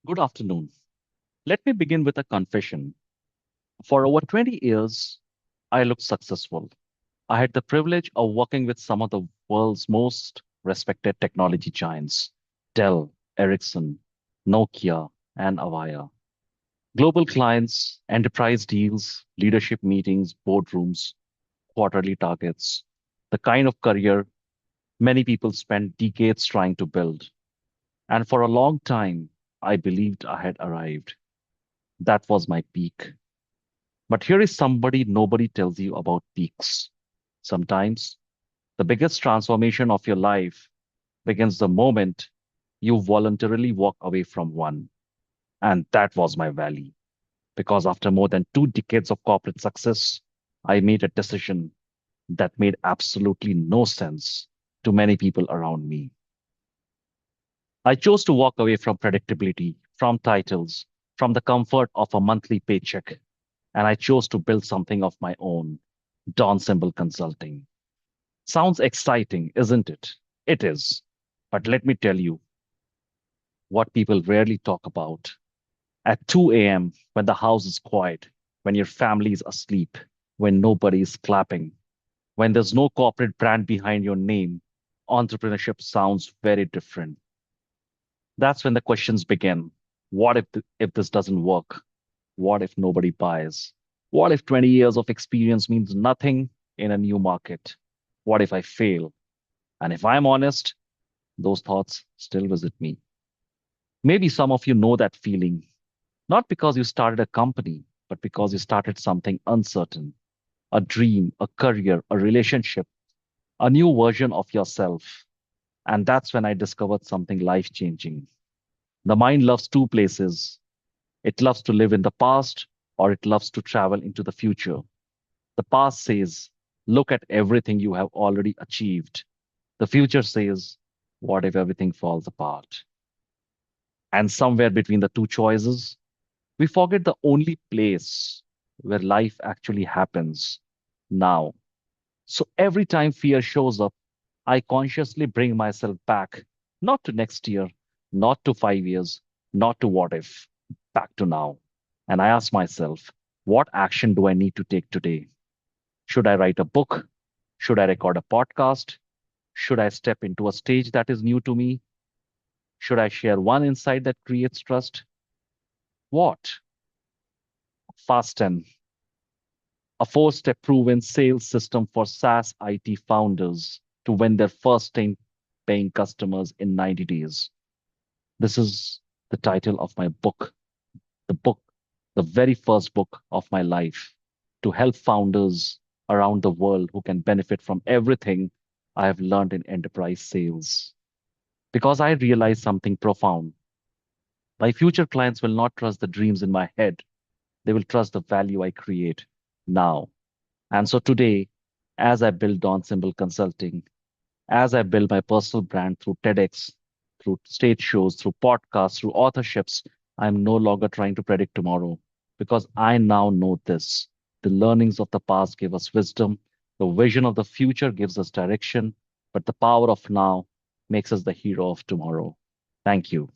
Good afternoon. Let me begin with a confession. For over 20 years, I looked successful. I had the privilege of working with some of the world's most respected technology giants: Dell, Ericsson, Nokia, and Avaya. Global clients, enterprise deals, leadership meetings, boardrooms, quarterly targets, the kind of career many people spend decades trying to build. And for a long time, I believed I had arrived. That was my peak. But here is somebody nobody tells you about peaks. Sometimes the biggest transformation of your life begins the moment you voluntarily walk away from one. And that was my valley. Because after more than 2 decades of corporate success, I made a decision that made absolutely no sense to many people around me. I chose to walk away from predictability, from titles, from the comfort of a monthly paycheck, and I chose to build something of my own, Dawn Symbol Consulting. Sounds exciting, isn't it? It is. But let me tell you what people rarely talk about. At 2 a.m., when the house is quiet, when your family is asleep, when nobody is clapping, when there's no corporate brand behind your name, entrepreneurship sounds very different. That's when the questions begin. What if this doesn't work? What if nobody buys? What if 20 years of experience means nothing in a new market? What if I fail? And if I'm honest, those thoughts still visit me. Maybe some of you know that feeling, not because you started a company, but because you started something uncertain, a dream, a career, a relationship, a new version of yourself. And that's when I discovered something life changing. The mind loves two places. It loves to live in the past or it loves to travel into the future. The past says, look at everything you have already achieved. The future says, what if everything falls apart? And somewhere between the two choices, we forget the only place where life actually happens now. So every time fear shows up, I consciously bring myself back, not to next year, not to 5 years, not to what if, back to now. And I ask myself, what action do I need to take today? Should I write a book? Should I record a podcast? Should I step into a stage that is new to me? Should I share one insight that creates trust? What? Fasten, a 4 step proven sales system for SaaS IT founders to win their first 10 paying customers in 90 days. This is the title of my book, the book, the very first book of my life, to help founders around the world who can benefit from everything I have learned in enterprise sales. Because I realized something profound. My future clients will not trust the dreams in my head. They will trust the value I create now. And so today, as I build on Symbol Consulting, as I build my personal brand through TEDx, through stage shows, through podcasts, through authorships, I'm no longer trying to predict tomorrow because I now know this. The learnings of the past give us wisdom, the vision of the future gives us direction, but the power of now makes us the hero of tomorrow. Thank you.